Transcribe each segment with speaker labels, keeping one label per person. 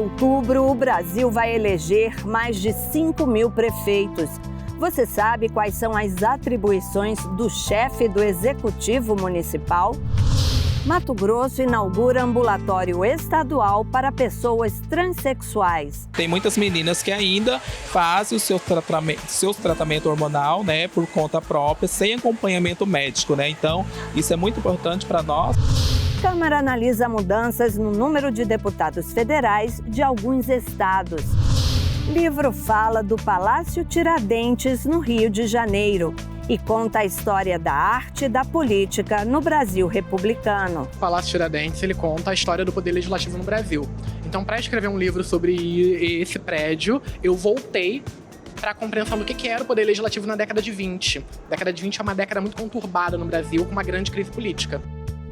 Speaker 1: outubro, o Brasil vai eleger mais de 5.000 prefeitos. Você sabe quais são as atribuições do chefe do Executivo Municipal? Mato Grosso inaugura ambulatório estadual para pessoas transexuais.
Speaker 2: Tem muitas meninas que ainda fazem o seu tratamento hormonal, né, por conta própria, sem acompanhamento médico, né? Então, isso é muito importante para nós.
Speaker 1: Câmara analisa mudanças no número de deputados federais de alguns estados. Livro fala do Palácio Tiradentes, no Rio de Janeiro, e conta a história da arte e da política no Brasil republicano.
Speaker 3: O Palácio Tiradentes, ele conta a história do poder legislativo no Brasil. Então, para escrever um livro sobre esse prédio, eu voltei para a compreensão do que era o poder legislativo na década de 20. A década de 20 é uma década muito conturbada no Brasil, com uma grande crise política.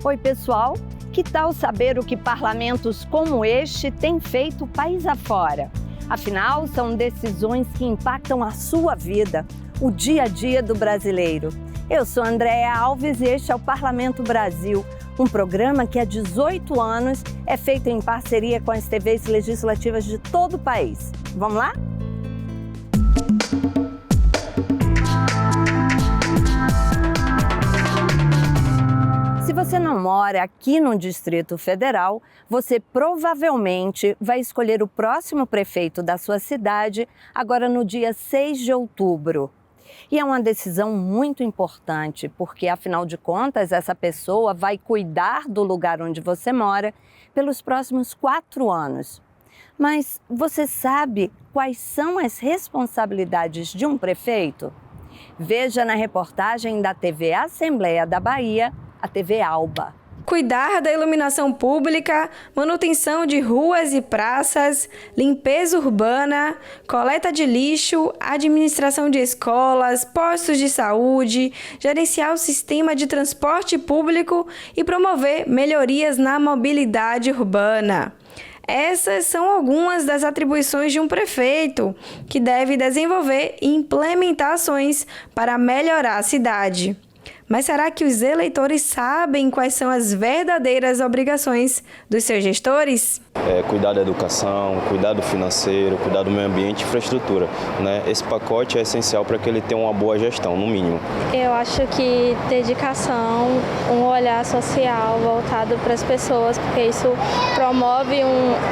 Speaker 1: Oi, pessoal! Que tal saber o que parlamentos como este têm feito país afora? Afinal, são decisões que impactam a sua vida, o dia a dia do brasileiro. Eu sou Andréa Alves e este é o Parlamento Brasil, um programa que há 18 anos é feito em parceria com as TVs legislativas de todo o país. Vamos lá? Se você não mora aqui no Distrito Federal, você provavelmente vai escolher o próximo prefeito da sua cidade agora no dia 6 de outubro. E é uma decisão muito importante, porque, afinal de contas, essa pessoa vai cuidar do lugar onde você mora pelos próximos 4 anos. Mas você sabe quais são as responsabilidades de um prefeito? Veja na reportagem da TV Assembleia da Bahia, a TV Alba.
Speaker 4: Cuidar da iluminação pública, manutenção de ruas e praças, limpeza urbana, coleta de lixo, administração de escolas, postos de saúde, gerenciar o sistema de transporte público e promover melhorias na mobilidade urbana. Essas são algumas das atribuições de um prefeito, que deve desenvolver e implementar ações para melhorar a cidade. Mas será que os eleitores sabem quais são as verdadeiras obrigações dos seus gestores?
Speaker 5: Cuidar da educação, cuidar do financeiro, cuidar do meio ambiente e infraestrutura, né? Esse pacote é essencial para que ele tenha uma boa gestão, no mínimo.
Speaker 6: Eu acho que dedicação, um olhar social voltado para as pessoas, porque isso promove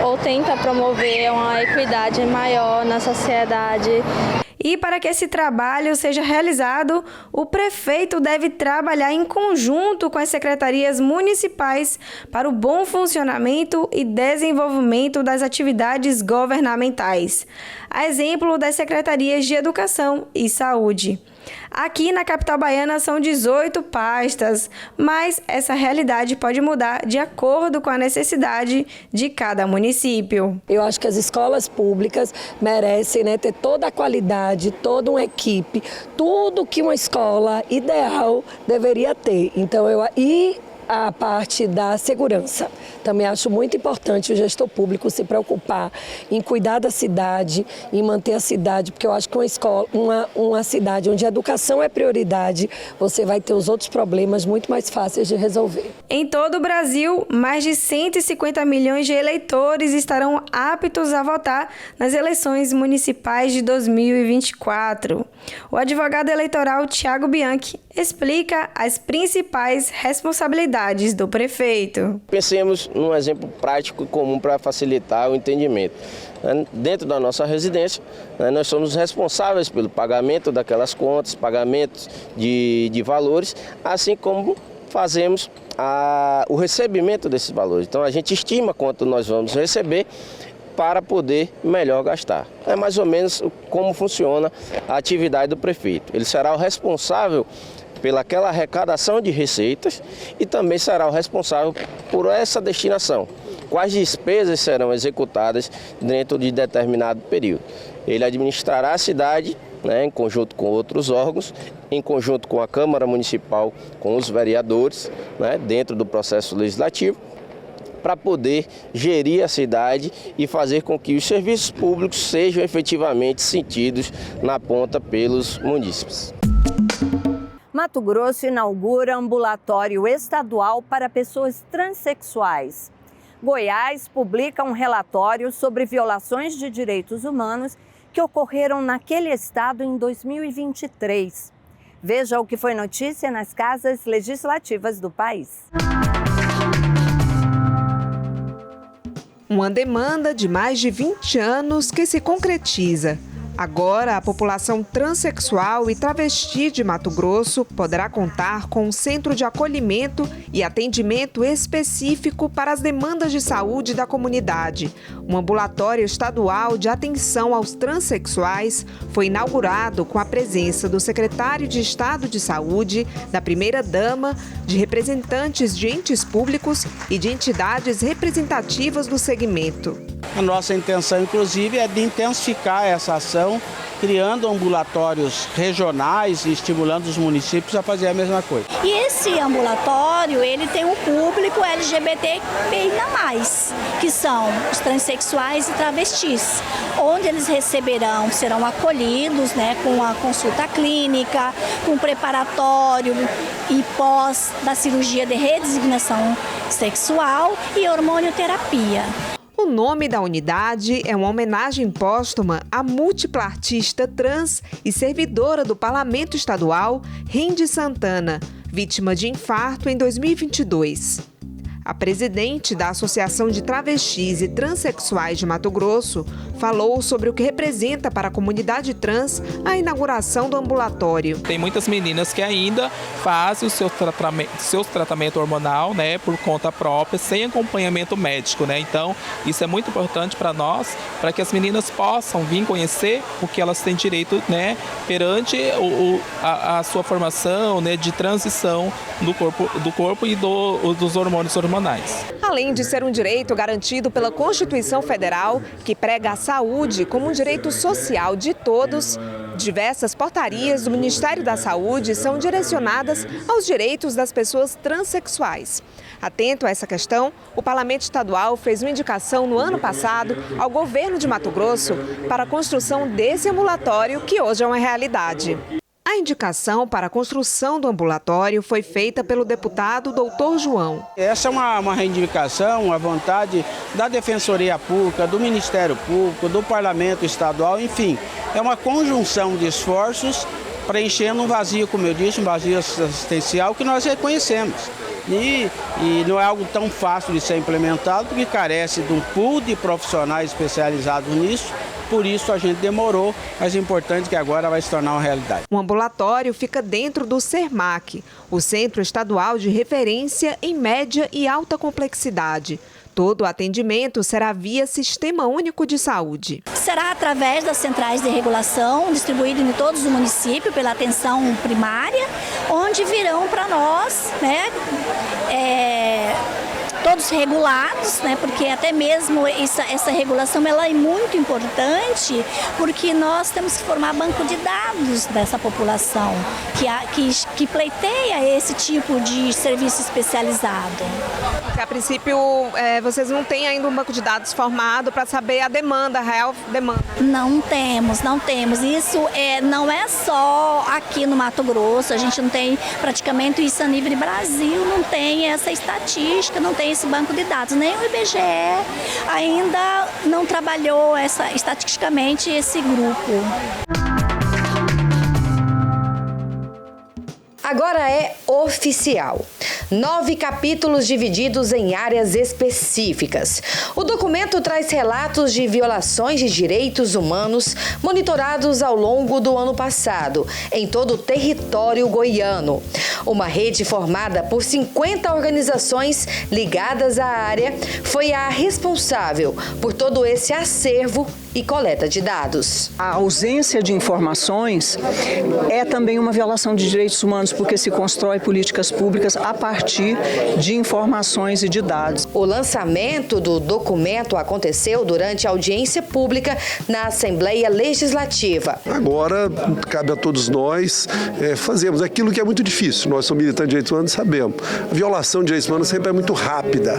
Speaker 6: ou tenta promover uma equidade maior na sociedade.
Speaker 4: E para que esse trabalho seja realizado, o prefeito deve trabalhar em conjunto com as secretarias municipais para o bom funcionamento e desenvolvimento das atividades governamentais, a exemplo das secretarias de Educação e Saúde. Aqui na capital baiana são 18 pastas, mas essa realidade pode mudar de acordo com a necessidade de cada município.
Speaker 7: Eu acho que as escolas públicas merecem, ter toda a qualidade, toda uma equipe, tudo que uma escola ideal deveria ter. Então, a parte da segurança. Também acho muito importante o gestor público se preocupar em cuidar da cidade, em manter a cidade, porque eu acho que uma cidade onde a educação é prioridade, você vai ter os outros problemas muito mais fáceis de resolver.
Speaker 4: Em todo o Brasil, mais de 150 milhões de eleitores estarão aptos a votar nas eleições municipais de 2024. O advogado eleitoral Thiago Bianchi explica as principais responsabilidades do prefeito.
Speaker 8: Pensemos num exemplo prático e comum para facilitar o entendimento. Dentro da nossa residência, nós somos responsáveis pelo pagamento daquelas contas, pagamentos de valores, assim como fazemos o recebimento desses valores. Então a gente estima quanto nós vamos receber para poder melhor gastar. É mais ou menos como funciona a atividade do prefeito. Ele será o responsável pelaquela arrecadação de receitas e também será o responsável por essa destinação. Quais despesas serão executadas dentro de determinado período. Ele administrará a cidade, em conjunto com outros órgãos, em conjunto com a Câmara Municipal, com os vereadores, dentro do processo legislativo, para poder gerir a cidade e fazer com que os serviços públicos sejam efetivamente sentidos na ponta pelos munícipes.
Speaker 1: Mato Grosso inaugura ambulatório estadual para pessoas transexuais. Goiás publica um relatório sobre violações de direitos humanos que ocorreram naquele estado em 2023. Veja o que foi notícia nas casas legislativas do país.
Speaker 9: Uma demanda de mais de 20 anos que se concretiza. Agora, a população transexual e travesti de Mato Grosso poderá contar com um centro de acolhimento e atendimento específico para as demandas de saúde da comunidade. Um ambulatório estadual de atenção aos transexuais foi inaugurado com a presença do secretário de Estado de Saúde, da primeira-dama, de representantes de entes públicos e de entidades representativas do segmento.
Speaker 10: A nossa intenção, inclusive, é de intensificar essa ação, criando ambulatórios regionais e estimulando os municípios a fazer a mesma coisa.
Speaker 11: E esse ambulatório, ele tem um público LGBTQIA+, que são os transexuais e travestis, onde eles serão acolhidos, com a consulta clínica, com preparatório e pós da cirurgia de redesignação sexual e hormonioterapia.
Speaker 9: O nome da unidade é uma homenagem póstuma à múltipla artista trans e servidora do Parlamento Estadual, Rendy Santana, vítima de infarto em 2022. A presidente da Associação de Travestis e Transsexuais de Mato Grosso falou sobre o que representa para a comunidade trans a inauguração do ambulatório.
Speaker 2: Tem muitas meninas que ainda fazem o seu tratamento hormonal, por conta própria, sem acompanhamento médico, Então, isso é muito importante para nós, para que as meninas possam vir conhecer o que elas têm direito, perante a sua formação, de transição do corpo e dos hormônios hormonais.
Speaker 9: Além de ser um direito garantido pela Constituição Federal, que prega a saúde como um direito social de todos, diversas portarias do Ministério da Saúde são direcionadas aos direitos das pessoas transexuais. Atento a essa questão, o Parlamento Estadual fez uma indicação no ano passado ao governo de Mato Grosso para a construção desse ambulatório, que hoje é uma realidade. A indicação para a construção do ambulatório foi feita pelo deputado Dr. João.
Speaker 10: Essa é uma reivindicação, uma vontade da Defensoria Pública, do Ministério Público, do Parlamento Estadual, enfim, é uma conjunção de esforços preenchendo um vazio, como eu disse, um vazio assistencial que nós reconhecemos. E não é algo tão fácil de ser implementado, porque carece de um pool de profissionais especializados nisso. Por isso a gente demorou, mas é importante que agora vai se tornar uma realidade.
Speaker 9: O ambulatório fica dentro do CERMAC, o Centro Estadual de Referência em Média e Alta Complexidade. Todo o atendimento será via Sistema Único de Saúde.
Speaker 11: Será através das centrais de regulação, distribuído em todos os municípios pela atenção primária, onde virão para nós, todos regulados, porque até mesmo essa regulação ela é muito importante, porque nós temos que formar banco de dados dessa população que pleiteia esse tipo de serviço especializado.
Speaker 9: A princípio, vocês não têm ainda um banco de dados formado para saber a demanda, a real demanda?
Speaker 11: Não temos. Isso não é só aqui no Mato Grosso, a gente não tem praticamente isso a nível Brasil, não tem essa estatística, não tem esse banco de dados, nem o IBGE ainda não trabalhou estatisticamente esse grupo.
Speaker 12: Agora é oficial. 9 capítulos divididos em áreas específicas. O documento traz relatos de violações de direitos humanos monitorados ao longo do ano passado, em todo o território goiano. Uma rede formada por 50 organizações ligadas à área foi a responsável por todo esse acervo e coleta de dados.
Speaker 13: A ausência de informações é também uma violação de direitos humanos, porque se constrói políticas públicas a partir de informações e de dados.
Speaker 12: O lançamento do documento aconteceu durante a audiência pública na Assembleia Legislativa.
Speaker 14: Agora, cabe a todos nós fazermos aquilo que é muito difícil, nós somos militantes de direitos humanos, sabemos. A violação de direitos humanos sempre é muito rápida,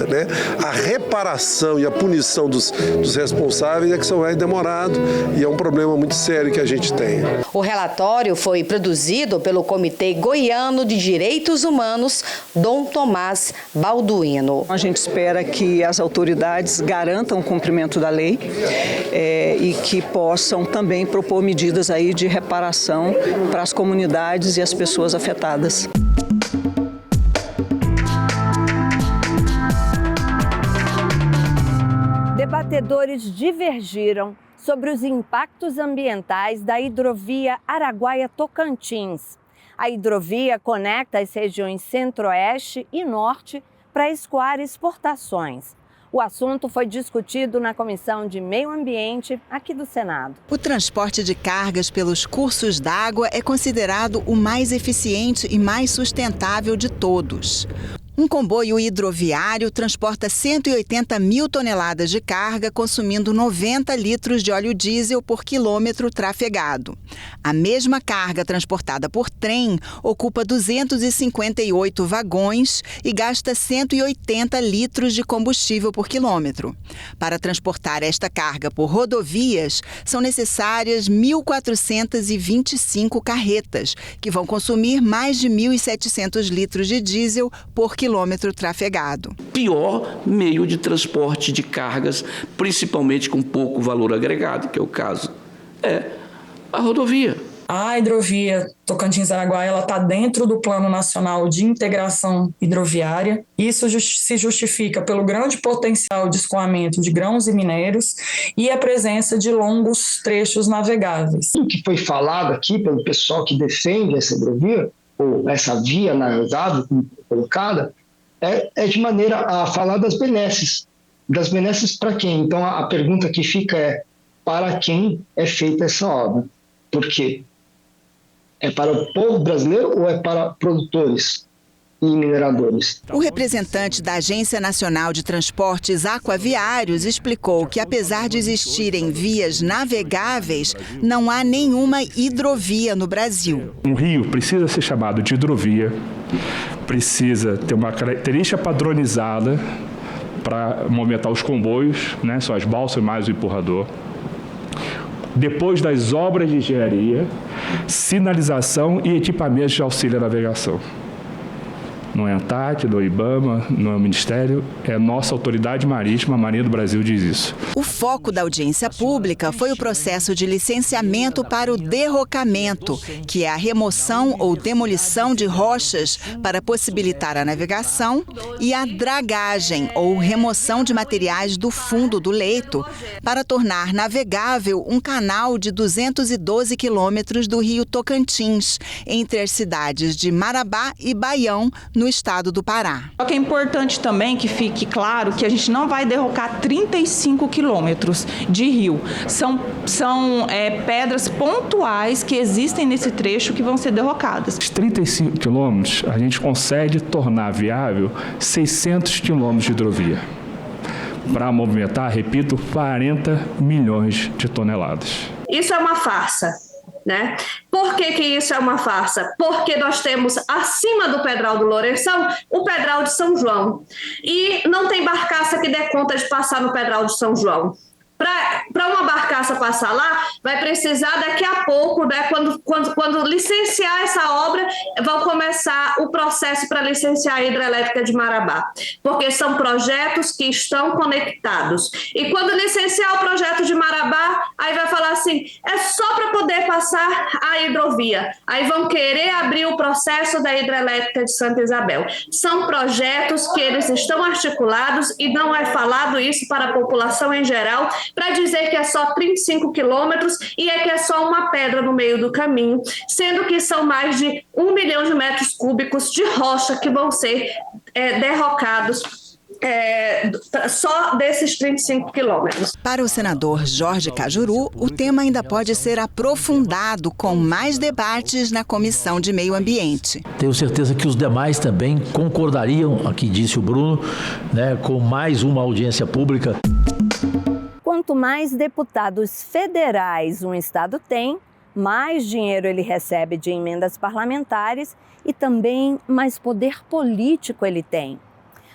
Speaker 14: né? A reparação e a punição dos responsáveis é que só vai demorado e é um problema muito sério que a gente tem.
Speaker 12: O relatório foi produzido pelo Comitê Goiano de Direitos Humanos, Dom Tomás Balduino.
Speaker 13: A gente espera que as autoridades garantam o cumprimento da lei e que possam também propor medidas aí de reparação para as comunidades e as pessoas afetadas.
Speaker 1: Debatedores divergiram sobre os impactos ambientais da hidrovia Araguaia-Tocantins. A hidrovia conecta as regiões Centro-Oeste e Norte para escoar exportações. O assunto foi discutido na Comissão de Meio Ambiente aqui do Senado.
Speaker 15: O transporte de cargas pelos cursos d'água é considerado o mais eficiente e mais sustentável de todos. Um comboio hidroviário transporta 180 mil toneladas de carga, consumindo 90 litros de óleo diesel por quilômetro trafegado. A mesma carga transportada por trem ocupa 258 vagões e gasta 180 litros de combustível por quilômetro. Para transportar esta carga por rodovias, são necessárias 1.425 carretas, que vão consumir mais de 1.700 litros de diesel por quilômetro trafegado.
Speaker 16: Pior meio de transporte de cargas, principalmente com pouco valor agregado, que é o caso, é a rodovia.
Speaker 17: A hidrovia Tocantins-Araguaia ela está dentro do Plano Nacional de Integração Hidroviária. Isso se justifica pelo grande potencial de escoamento de grãos e minérios e a presença de longos trechos navegáveis.
Speaker 18: O que foi falado aqui pelo pessoal que defende essa hidrovia, ou essa via navegável colocada, é de maneira a falar das benesses. Das benesses para quem? Então a pergunta que fica é: para quem é feita essa obra? Por quê? É para o povo brasileiro ou é para produtores e mineradores?
Speaker 15: O representante da Agência Nacional de Transportes Aquaviários explicou que, apesar de existirem vias navegáveis, não há nenhuma hidrovia no Brasil.
Speaker 19: Um rio precisa ser chamado de hidrovia, precisa ter uma característica padronizada para movimentar os comboios, né? São as balsas mais o empurrador. Depois das obras de engenharia, sinalização e equipamentos de auxílio à navegação. Não é a ANTAC, não é o IBAMA, não é o Ministério, é a nossa autoridade marítima, a Marinha do Brasil diz isso.
Speaker 15: O foco da audiência pública foi o processo de licenciamento para o derrocamento, que é a remoção ou demolição de rochas para possibilitar a navegação, e a dragagem, ou remoção de materiais do fundo do leito, para tornar navegável um canal de 212 quilômetros do rio Tocantins, entre as cidades de Marabá e Baião, no estado do Pará.
Speaker 20: Só que é importante também que fique claro que a gente não vai derrocar 35 quilômetros de rio. São pedras pontuais que existem nesse trecho que vão ser derrocadas.
Speaker 19: Os 35 quilômetros, a gente consegue tornar viável 600 quilômetros de hidrovia. Para movimentar, repito, 40 milhões de toneladas.
Speaker 21: Isso é uma farsa. Né? Por que isso é uma farsa? Porque nós temos acima do Pedral do Lourenção o Pedral de São João. E não tem barcaça que dê conta de passar no Pedral de São João. Para uma barcaça passar lá, vai precisar daqui a pouco, né, quando licenciar essa obra, vão começar o processo para licenciar a hidrelétrica de Marabá, porque são projetos que estão conectados. E quando licenciar o projeto de Marabá, aí vai falar assim, é só para poder passar a hidrovia. Aí vão querer abrir o processo da hidrelétrica de Santa Isabel. São projetos que eles estão articulados e não é falado isso para a população em geral, para dizer que é só 35 quilômetros e que é só uma pedra no meio do caminho, sendo que são mais de 1 milhão de metros cúbicos de rocha que vão ser derrocados só desses 35 quilômetros.
Speaker 15: Para o senador Jorge Cajuru, o tema ainda pode ser aprofundado com mais debates na Comissão de Meio Ambiente.
Speaker 22: Tenho certeza que os demais também concordariam, aqui disse o Bruno, né, com mais uma audiência pública.
Speaker 1: Quanto mais deputados federais um estado tem, mais dinheiro ele recebe de emendas parlamentares e também mais poder político ele tem.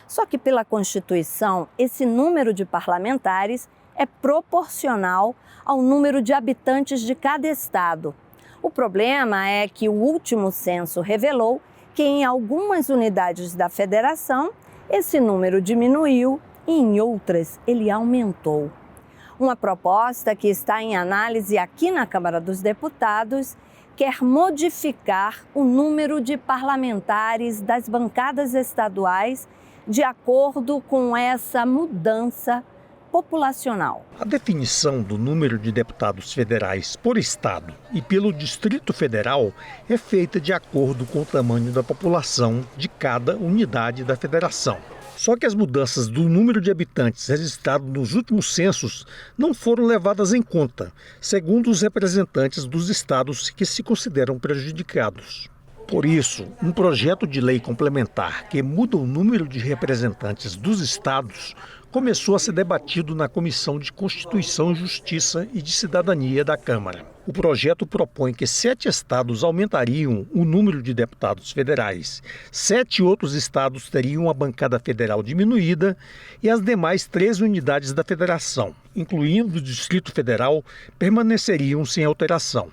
Speaker 1: Só que pela Constituição, esse número de parlamentares é proporcional ao número de habitantes de cada estado. O problema é que o último censo revelou que em algumas unidades da federação esse número diminuiu e em outras ele aumentou. Uma proposta que está em análise aqui na Câmara dos Deputados quer modificar o número de parlamentares das bancadas estaduais de acordo com essa mudança populacional.
Speaker 3: A definição do número de deputados federais por estado e pelo Distrito Federal é feita de acordo com o tamanho da população de cada unidade da federação. Só que as mudanças do número de habitantes registrado nos últimos censos não foram levadas em conta, segundo os representantes dos estados que se consideram prejudicados. Por isso, um projeto de lei complementar que muda o número de representantes dos estados começou a ser debatido na Comissão de Constituição, Justiça e de Cidadania da Câmara. O projeto propõe que 7 estados aumentariam o número de deputados federais, 7 outros estados teriam a bancada federal diminuída e as demais 13 unidades da federação, incluindo o Distrito Federal, permaneceriam sem alteração.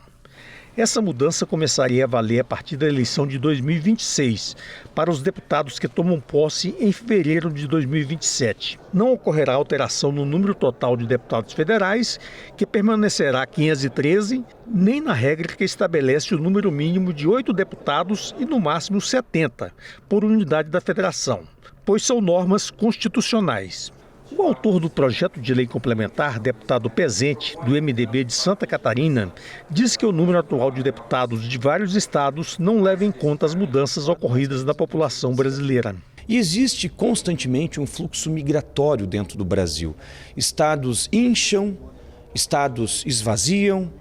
Speaker 3: Essa mudança começaria a valer a partir da eleição de 2026, para os deputados que tomam posse em fevereiro de 2027. Não ocorrerá alteração no número total de deputados federais, que permanecerá 513, nem na regra que estabelece o número mínimo de 8 deputados e no máximo 70 por unidade da federação, pois são normas constitucionais. O autor do projeto de lei complementar, deputado Pezente, do MDB de Santa Catarina, diz que o número atual de deputados de vários estados não leva em conta as mudanças ocorridas na população brasileira.
Speaker 5: E existe constantemente um fluxo migratório dentro do Brasil. Estados incham, estados esvaziam,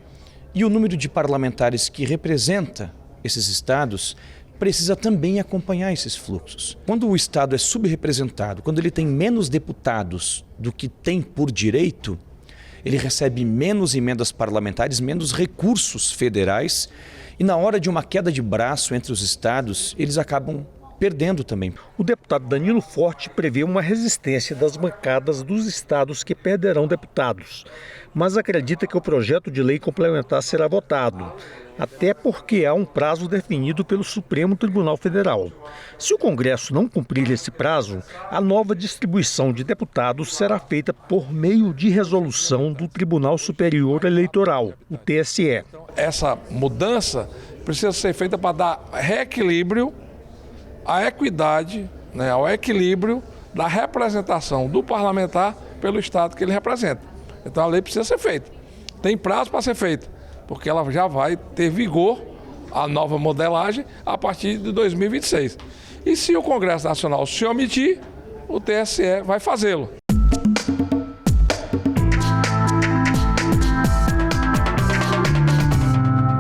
Speaker 5: e o número de parlamentares que representa esses estados precisa também acompanhar esses fluxos. Quando o Estado é subrepresentado, quando ele tem menos deputados do que tem por direito, ele recebe menos emendas parlamentares, menos recursos federais, e na hora de uma queda de braço entre os estados, eles acabam perdendo também.
Speaker 3: O deputado Danilo Forte prevê uma resistência das bancadas dos estados que perderão deputados, mas acredita que o projeto de lei complementar será votado, até porque há um prazo definido pelo Supremo Tribunal Federal. Se o Congresso não cumprir esse prazo, a nova distribuição de deputados será feita por meio de resolução do Tribunal Superior Eleitoral, o TSE.
Speaker 23: Essa mudança precisa ser feita para dar reequilíbrio à equidade, ao equilíbrio da representação do parlamentar pelo Estado que ele representa. Então a lei precisa ser feita. Tem prazo para ser feita, porque ela já vai ter vigor, a nova modelagem, a partir de 2026. E se o Congresso Nacional se omitir, o TSE vai fazê-lo.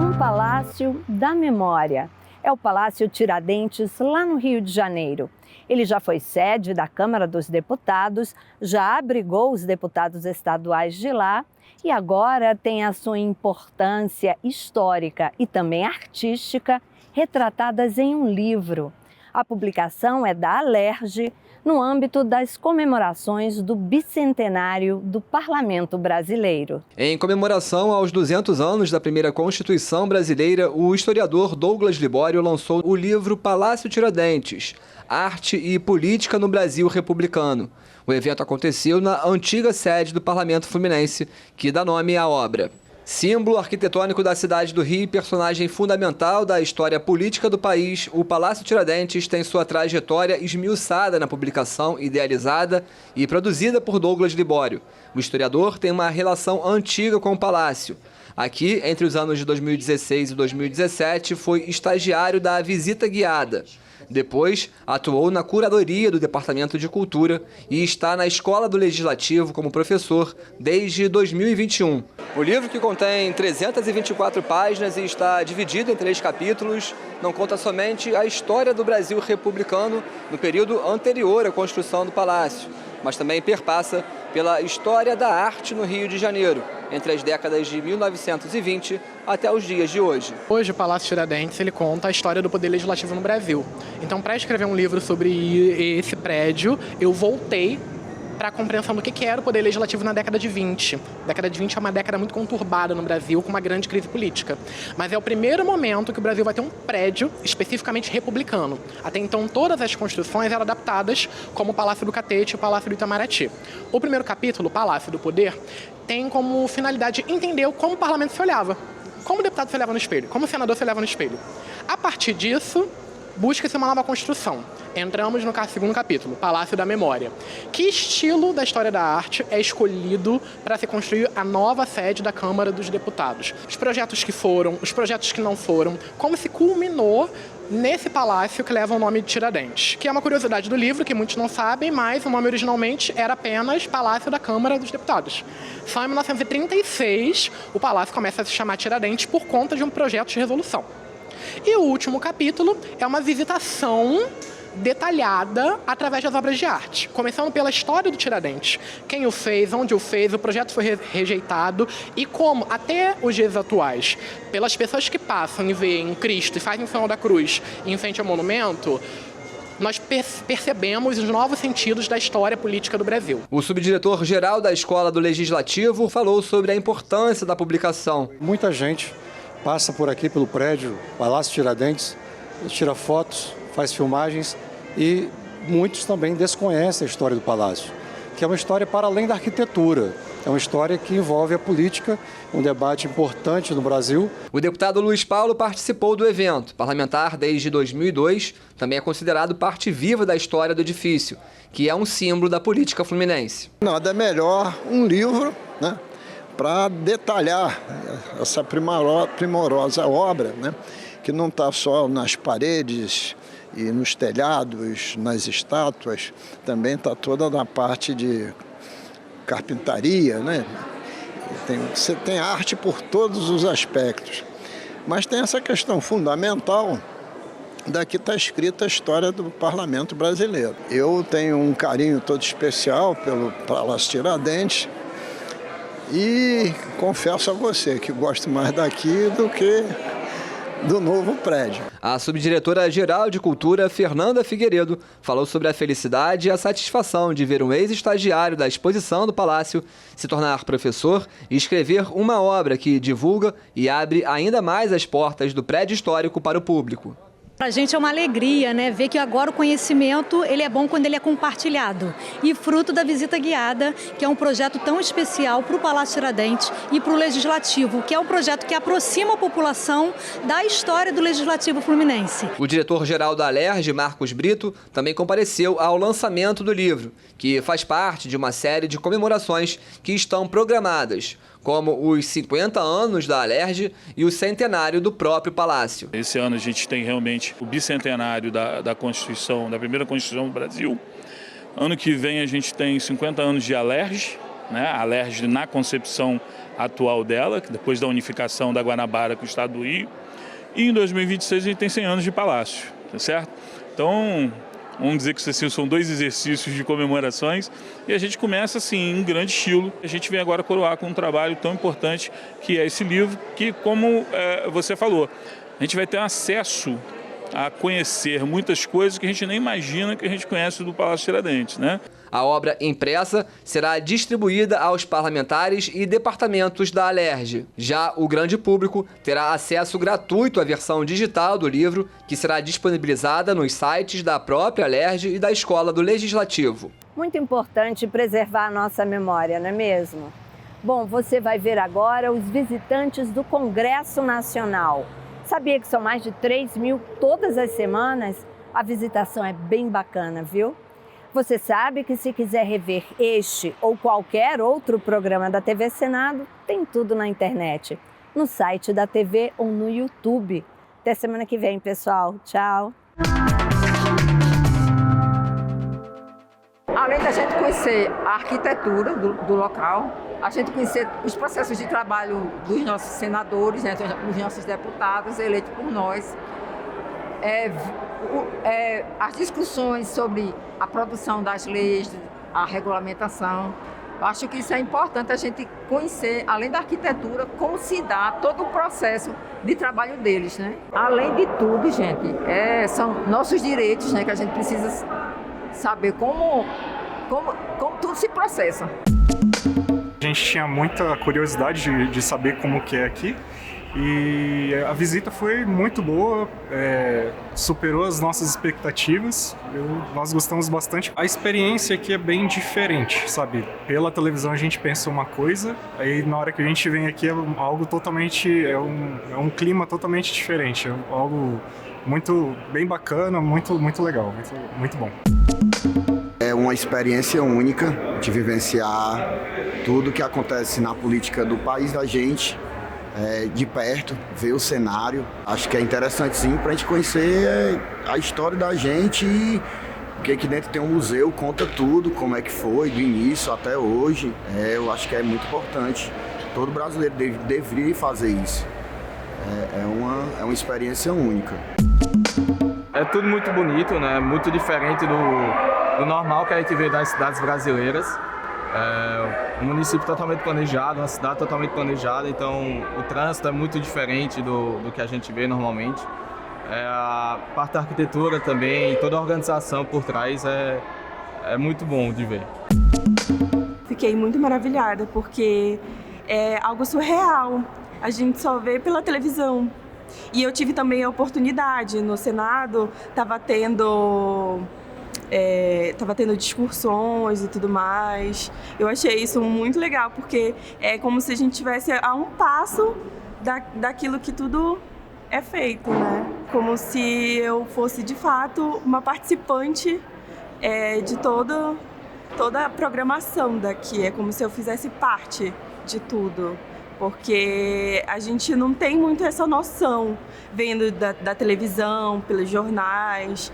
Speaker 1: Um palácio da memória. É o Palácio Tiradentes, lá no Rio de Janeiro. Ele já foi sede da Câmara dos Deputados, já abrigou os deputados estaduais de lá e agora tem a sua importância histórica e também artística retratadas em um livro. A publicação é da Alerj, no âmbito das comemorações do bicentenário do Parlamento Brasileiro.
Speaker 24: Em comemoração aos 200 anos da primeira Constituição brasileira, o historiador Douglas Libório lançou o livro Palácio Tiradentes, Arte e Política no Brasil Republicano. O evento aconteceu na antiga sede do Parlamento Fluminense, que dá nome à obra. Símbolo arquitetônico da cidade do Rio e personagem fundamental da história política do país, o Palácio Tiradentes tem sua trajetória esmiuçada na publicação idealizada e produzida por Douglas Libório. O historiador tem uma relação antiga com o palácio. Aqui, entre os anos de 2016 e 2017, foi estagiário da Visita Guiada. Depois, atuou na curadoria do Departamento de Cultura e está na Escola do Legislativo como professor desde 2021. O livro, que contém 324 páginas e está dividido em 3 capítulos, não conta somente a história do Brasil republicano no período anterior à construção do palácio, mas também perpassa pela história da arte no Rio de Janeiro. entre as décadas de 1920 até os dias de hoje.
Speaker 4: Hoje o Palácio Tiradentes ele conta a história do poder legislativo no Brasil. Então, para escrever um livro sobre esse prédio, eu voltei para a compreensão do que era o poder legislativo na década de 20. A década de 20 é uma década muito conturbada no Brasil, com uma grande crise política. Mas é o primeiro momento que o Brasil vai ter um prédio especificamente republicano. Até então, todas as construções eram adaptadas, como o Palácio do Catete e o Palácio do Itamaraty. O primeiro capítulo, o Palácio do Poder, tem como finalidade entender como o parlamento se olhava, como o deputado se olhava no espelho, como o senador se olhava no espelho. A partir disso, busca-se uma nova construção. Entramos no segundo capítulo, Palácio da Memória. Que estilo da história da arte é escolhido para se construir a nova sede da Câmara dos Deputados? Os projetos que foram, os projetos que não foram, como se culminou nesse palácio que leva o nome de Tiradentes, que é uma curiosidade do livro, que muitos não sabem, mas o nome originalmente era apenas Palácio da Câmara dos Deputados. Só em 1936 o palácio começa a se chamar Tiradentes por conta de um projeto de resolução. E o último capítulo é uma visitação detalhada através das obras de arte, começando pela história do Tiradentes, quem o fez, onde o fez, o projeto foi rejeitado e como, até os dias atuais, pelas pessoas que passam e veem Cristo e fazem o sinal da cruz em frente ao monumento, nós percebemos os novos sentidos da história política do Brasil.
Speaker 24: O subdiretor-geral da Escola do Legislativo falou sobre a importância da publicação.
Speaker 6: Muita gente passa por aqui pelo prédio Palácio Tiradentes, tira fotos, faz filmagens e muitos também desconhecem a história do palácio, que é uma história para além da arquitetura. É uma história que envolve a política, um debate importante no Brasil.
Speaker 24: O deputado Luiz Paulo participou do evento. Parlamentar desde 2002, também é considerado parte viva da história do edifício, que é um símbolo da política fluminense.
Speaker 7: Nada melhor um livro, né, para detalhar essa primorosa obra, né, que não está só nas paredes e nos telhados, nas estátuas, também está toda na parte de carpintaria, né? Você tem arte por todos os aspectos, mas tem essa questão fundamental, daqui está escrita a história do parlamento brasileiro. Eu tenho um carinho todo especial pelo Palácio Tiradentes e confesso a você que gosto mais daqui do que do novo prédio.
Speaker 24: A subdiretora-geral de Cultura, Fernanda Figueiredo, falou sobre a felicidade e a satisfação de ver um ex-estagiário da exposição do Palácio se tornar professor e escrever uma obra que divulga e abre ainda mais as portas do prédio histórico para o público.
Speaker 8: Para a gente é uma alegria, né, ver que agora o conhecimento ele é bom quando ele é compartilhado. E fruto da visita guiada, que é um projeto tão especial para o Palácio Tiradentes e para o Legislativo, que é um projeto que aproxima a população da história do Legislativo fluminense.
Speaker 24: O diretor-geral da Alerj, Marcos Brito, também compareceu ao lançamento do livro, que faz parte de uma série de comemorações que estão programadas, como os 50 anos da Alerj e o centenário do próprio Palácio.
Speaker 25: Esse ano a gente tem realmente o bicentenário da Constituição, da primeira Constituição do Brasil. Ano que vem a gente tem 50 anos de Alerj, né? A Alerj na concepção atual dela, depois da unificação da Guanabara com o Estado do Rio. E em 2026 a gente tem 100 anos de Palácio, tá certo? Então, vamos dizer que são 2 exercícios de comemorações e a gente começa assim em grande estilo. A gente vem agora coroar com um trabalho tão importante que é esse livro, que como você falou, a gente vai ter acesso a conhecer muitas coisas que a gente nem imagina que a gente conhece do Palácio Tiradentes, né?
Speaker 24: A obra impressa será distribuída aos parlamentares e departamentos da Alerj. Já o grande público terá acesso gratuito à versão digital do livro, que será disponibilizada nos sites da própria Alerj e da Escola do Legislativo.
Speaker 1: Muito importante preservar a nossa memória, não é mesmo? Bom, você vai ver agora os visitantes do Congresso Nacional. Sabia que são mais de 3.000 todas as semanas? A visitação é bem bacana, viu? Você sabe que se quiser rever este ou qualquer outro programa da TV Senado, tem tudo na internet, no site da TV ou no YouTube. Até semana que vem, pessoal. Tchau!
Speaker 26: Além da gente conhecer a arquitetura do local, a gente conhecer os processos de trabalho dos nossos senadores, né, dos nossos deputados eleitos por nós, as discussões sobre a produção das leis, a regulamentação, Eu acho que isso é importante a gente conhecer, além da arquitetura, como se dá todo o processo de trabalho deles, né? Além de tudo, gente, são nossos direitos, né, que a gente precisa saber como tudo se processa.
Speaker 2: A gente tinha muita curiosidade de saber como que é aqui e a visita foi muito boa, superou as nossas expectativas, nós gostamos bastante. A experiência aqui é bem diferente, sabe? Pela televisão a gente pensa uma coisa, aí na hora que a gente vem aqui é algo totalmente, é um clima totalmente diferente, é algo muito bem bacana, muito legal, muito bom.
Speaker 9: É uma experiência única de vivenciar tudo que acontece na política do país da gente, de perto, ver o cenário. Acho que é interessante sim para a gente conhecer a história da gente, porque aqui dentro tem um museu, conta tudo, como é que foi, do início até hoje. Eu acho que é muito importante. Todo brasileiro deveria fazer isso. É uma experiência única.
Speaker 10: É tudo muito bonito, né? Muito diferente do normal que a gente vê das cidades brasileiras. Um município totalmente planejado, uma cidade totalmente planejada, então o trânsito é muito diferente do que a gente vê normalmente. A parte da arquitetura também, toda a organização por trás é muito bom de ver.
Speaker 11: Fiquei muito maravilhada porque é algo surreal, a gente só vê pela televisão. E eu tive também a oportunidade, no Senado, estava tendo discussões e tudo mais. Eu achei isso muito legal, porque é como se a gente estivesse a um passo daquilo que tudo é feito, né? Como se eu fosse, de fato, uma participante de toda a programação daqui. É como se eu fizesse parte de tudo. Porque a gente não tem muito essa noção, vendo da televisão, pelos jornais.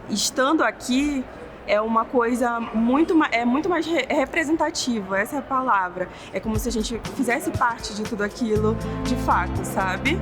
Speaker 11: Estando aqui é uma coisa muito mais representativa, essa é a palavra. É como se a gente fizesse parte de tudo aquilo de fato, sabe?